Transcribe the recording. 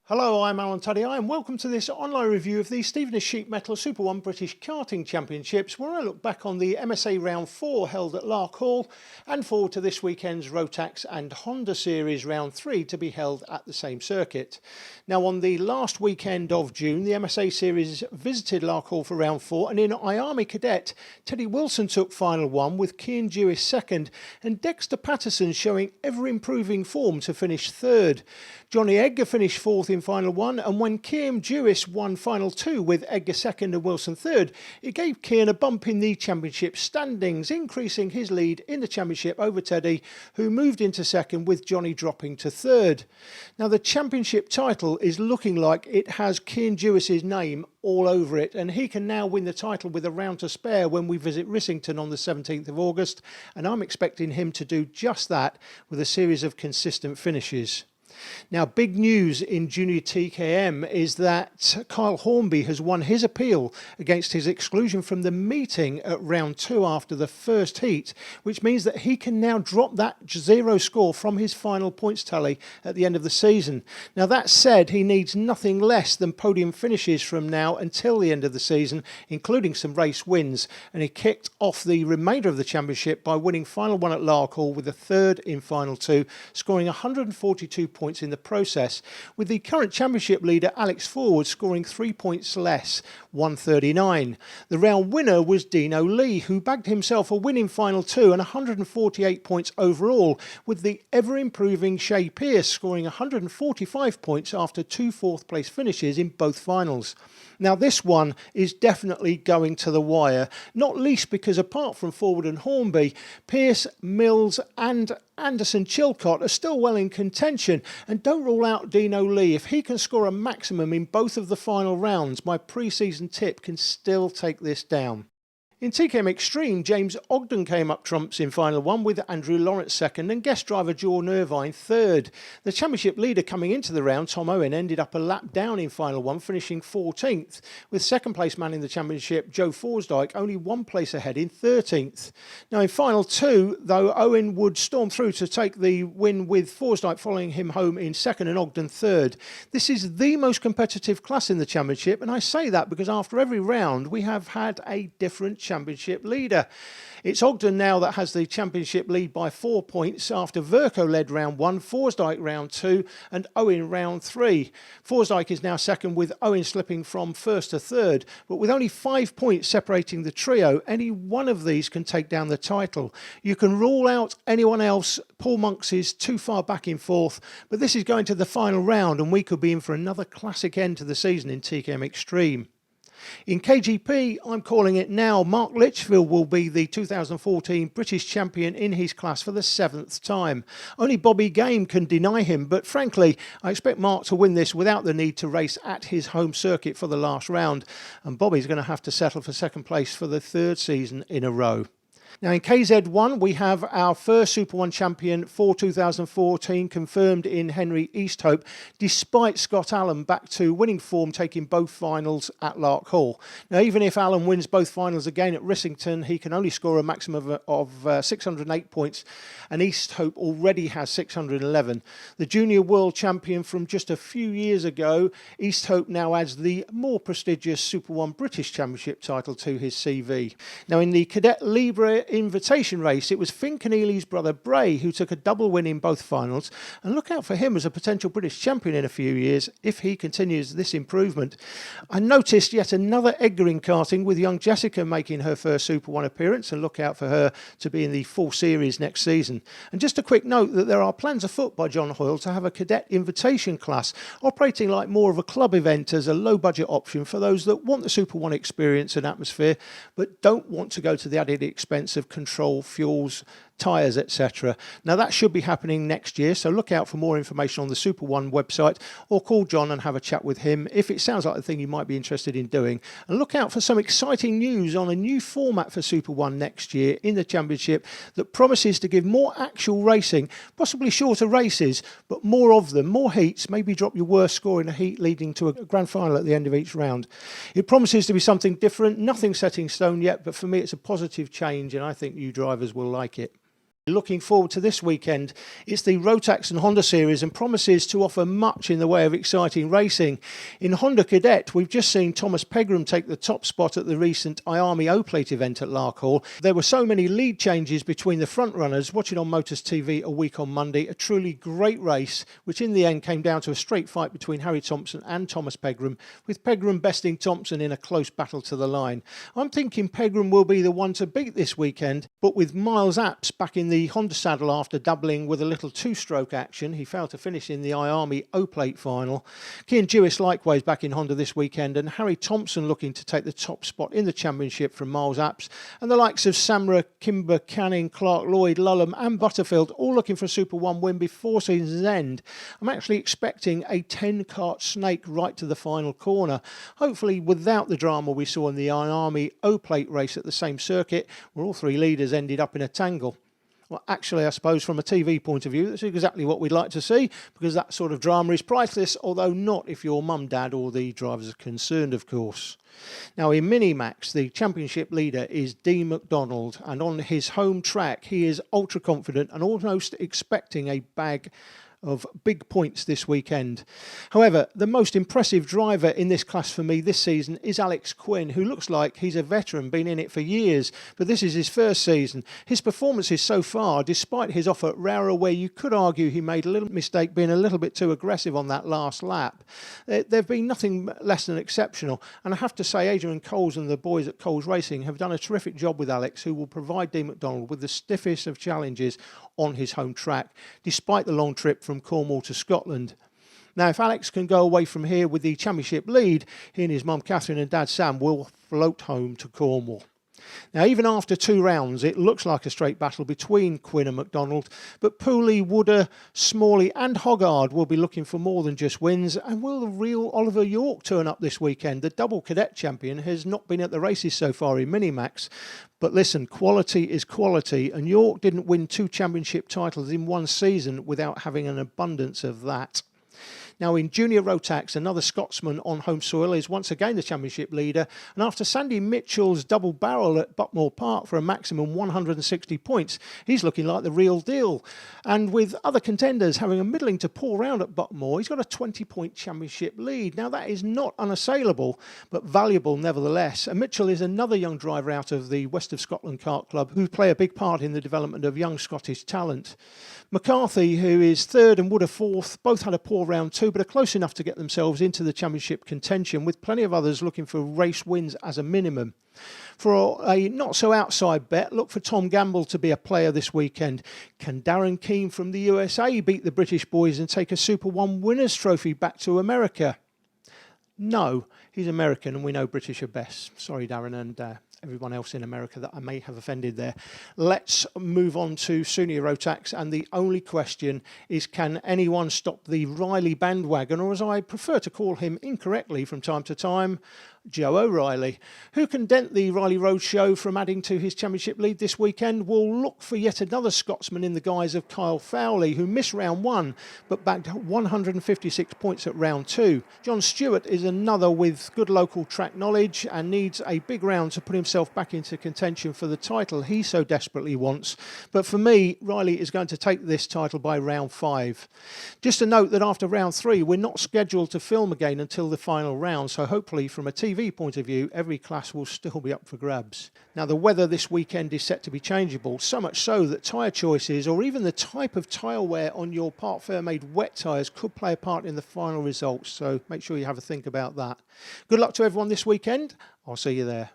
Hello, I'm Alan Taddei and welcome to this online review of the Stevenage Sheet Metal Super 1 British Karting Championships, where I look back on the MSA Round 4 held at Larkhall and forward to this weekend's Rotax and Honda Series Round 3 to be held at the same circuit. Now, on the last weekend of June, the MSA Series visited Larkhall for Round 4, and in IARMY Cadet, Teddy Wilson took Final 1 with Cian Dewis second and Dexter Patterson showing ever-improving form to finish third. Johnny Edgar finished fourth in Final 1, and when Cian Dewis won Final 2 with Edgar second and Wilson third, it gave Cian a bump in the championship standings, increasing his lead in the championship over Teddy, who moved into second with Johnny dropping to third. Now, the championship title is looking like it has Cian Dewis's name all over it, and he can now win the title with a round to spare when we visit Rissington on the 17th of August, and I'm expecting him to do just that with a series of consistent finishes. Now, big news in Junior TKM is that Kyle Hornby has won his appeal against his exclusion from the meeting at round 2 after the first heat, which means that he can now drop that 0 score from his final points tally at the end of the season. Now, that said, he needs nothing less than podium finishes from now until the end of the season, including some race wins, and he kicked off the remainder of the championship by winning Final 1 at Larkhall with a third in Final 2, scoring 142 points in the process, with the current championship leader Alex Forward scoring 3 points less, 139. The round winner was Dino Lee, who bagged himself a win in Final 2 and 148 points overall, with the ever-improving Shay Pearce scoring 145 points after 2 fourth-place finishes in both finals. Now, this one is definitely going to the wire, not least because apart from Forward and Hornby, Pearce, Mills and Anderson Chilcott are still well in contention, and don't rule out Dino Lee. If he can score a maximum in both of the final rounds, my pre-season tip can still take this down. In TKM Extreme, James Ogden came up trumps in Final 1 with Andrew Lawrence second and guest driver Jordan Irvine third. The championship leader coming into the round, Tom Owen, ended up a lap down in Final 1, finishing 14th, with second place man in the championship, Joe Forsdyke, only 1 place ahead in 13th. Now, in Final 2, though, Owen would storm through to take the win, with Forsdyke following him home in second and Ogden third. This is the most competitive class in the championship, and I say that because after every round we have had a different championship leader. It's Ogden now that has the championship lead by 4 points after Verco led round 1, Forsdyke round 2 and Owen round 3. Forsdyke is now second, with Owen slipping from first to third, but with only 5 points separating the trio, any one of these can take down the title. You can rule out anyone else. Paul Monks is too far back in fourth, but this is going to the final round and we could be in for another classic end to the season in TKM Extreme. In KGP, I'm calling it now. Mark Litchfield will be the 2014 British champion in his class for the 7th time. Only Bobby Game can deny him, but frankly, I expect Mark to win this without the need to race at his home circuit for the last round, and Bobby's going to have to settle for second place for the 3rd season in a row. Now, in KZ1, we have our first Super 1 champion for 2014 confirmed in Henry Easthope, despite Scott Allen back to winning form, taking both finals at Larkhall. Now, even if Allen wins both finals again at Rissington, he can only score a maximum of 608 points, and Easthope already has 611. The junior world champion from just a few years ago, Easthope now adds the more prestigious Super 1 British Championship title to his CV. Now, in the Cadet Libre invitation race, it was Finn Keneally's brother Bray who took a double win in both finals, and look out for him as a potential British champion in a few years if he continues this improvement. I noticed yet another Edgar in karting, with young Jessica making her first Super 1 appearance, and look out for her to be in the full series next season. And just a quick note that there are plans afoot by John Hoyle to have a cadet invitation class operating like more of a club event as a low budget option for those that want the Super 1 experience and atmosphere but don't want to go to the added expense of control, fuels, tyres, etc. Now, that should be happening next year, so look out for more information on the Super 1 website, or call John and have a chat with him if it sounds like a thing you might be interested in doing. And look out for some exciting news on a new format for Super 1 next year in the championship that promises to give more actual racing, possibly shorter races, but more of them, more heats, maybe drop your worst score in a heat leading to a grand final at the end of each round. It promises to be something different, nothing set in stone yet, but for me it's a positive change and I think you drivers will like it. Looking forward to this weekend. It's the Rotax and Honda series and promises to offer much in the way of exciting racing. In Honda Cadet, we've just seen Thomas Pegram take the top spot at the recent IAMI O-Plate event at Larkhall. There were so many lead changes between the front runners. Watching on Motors TV a week on Monday, a truly great race, which in the end came down to a straight fight between Harry Thompson and Thomas Pegram, with Pegram besting Thompson in a close battle to the line. I'm thinking Pegram will be the one to beat this weekend, but with Miles Apps back in the Honda saddle after doubling with a little two-stroke action, he failed to finish in the IAMI O-Plate final. Cian Jewis likewise back in Honda this weekend, and Harry Thompson looking to take the top spot in the championship from Miles Apps, and the likes of Samra, Kimber, Canning, Clark Lloyd, Lulham and Butterfield all looking for a Super 1 win before season's end. I'm actually expecting a 10-kart snake right to the final corner, hopefully without the drama we saw in the IAMI O-Plate race at the same circuit, where all three leaders ended up in a tangle. Well, actually, I suppose from a TV point of view, that's exactly what we'd like to see, because that sort of drama is priceless, although not if your mum, dad or the drivers are concerned, of course. Now, in Minimax, the championship leader is Dean McDonald, and on his home track, he is ultra confident and almost expecting a bag of big points this weekend. However, the most impressive driver in this class for me this season is Alex Quinn, who looks like he's a veteran, been in it for years, but this is his first season. His performances so far, despite his off at Rara, where you could argue he made a little mistake being a little bit too aggressive on that last lap, they've been nothing less than exceptional. And I have to say, Adrian Coles and the boys at Coles Racing have done a terrific job with Alex, who will provide Dean McDonald with the stiffest of challenges on his home track, despite the long trip from Cornwall to Scotland. Now, if Alex can go away from here with the championship lead, he and his mum Catherine and dad Sam will float home to Cornwall. Now, even after 2 rounds, it looks like a straight battle between Quinn and McDonald, but Pooley, Wooder, Smalley and Hoggard will be looking for more than just wins. And will the real Oliver York turn up this weekend? The double cadet champion has not been at the races so far in Minimax. But listen, quality is quality, and York didn't win 2 championship titles in one season without having an abundance of that. Now, in Junior Rotax, another Scotsman on home soil is once again the championship leader, and after Sandy Mitchell's double barrel at Buckmore Park for a maximum 160 points, he's looking like the real deal. And with other contenders having a middling to pull round at Buckmore, he's got a 20-point championship lead. Now, that is not unassailable, but valuable nevertheless. And Mitchell is another young driver out of the West of Scotland Kart Club who play a big part in the development of young Scottish talent. McCarthy, who is third and Wood are fourth, both had a poor round 2, but are close enough to get themselves into the championship contention, with plenty of others looking for race wins as a minimum. For a not-so-outside bet, look for Tom Gamble to be a player this weekend. Can Darren Keane from the USA beat the British boys and take a Super 1 Winners' Trophy back to America? No, he's American and we know British are best. Sorry, Darren, and everyone else in America that I may have offended there. Let's move on to Junior Rotax, and the only question is, can anyone stop the Riley bandwagon, or as I prefer to call him incorrectly from time to time, Joe O'Reilly? Who can dent the Riley Road Show from adding to his championship lead this weekend? We'll look for yet another Scotsman in the guise of Kyle Fowley, who missed round 1 but bagged 156 points at round 2. John Stewart is another with good local track knowledge and needs a big round to put himself back into contention for the title he so desperately wants. But for me, Riley is going to take this title by round 5. Just a note that after round 3, we're not scheduled to film again until the final round, so hopefully from a TV point of view, every class will still be up for grabs. Now, the weather this weekend is set to be changeable, so much so that tyre choices or even the type of tyre wear on your Part Fair made wet tyres could play a part in the final results, so make sure you have a think about that. Good luck to everyone this weekend. I'll see you there.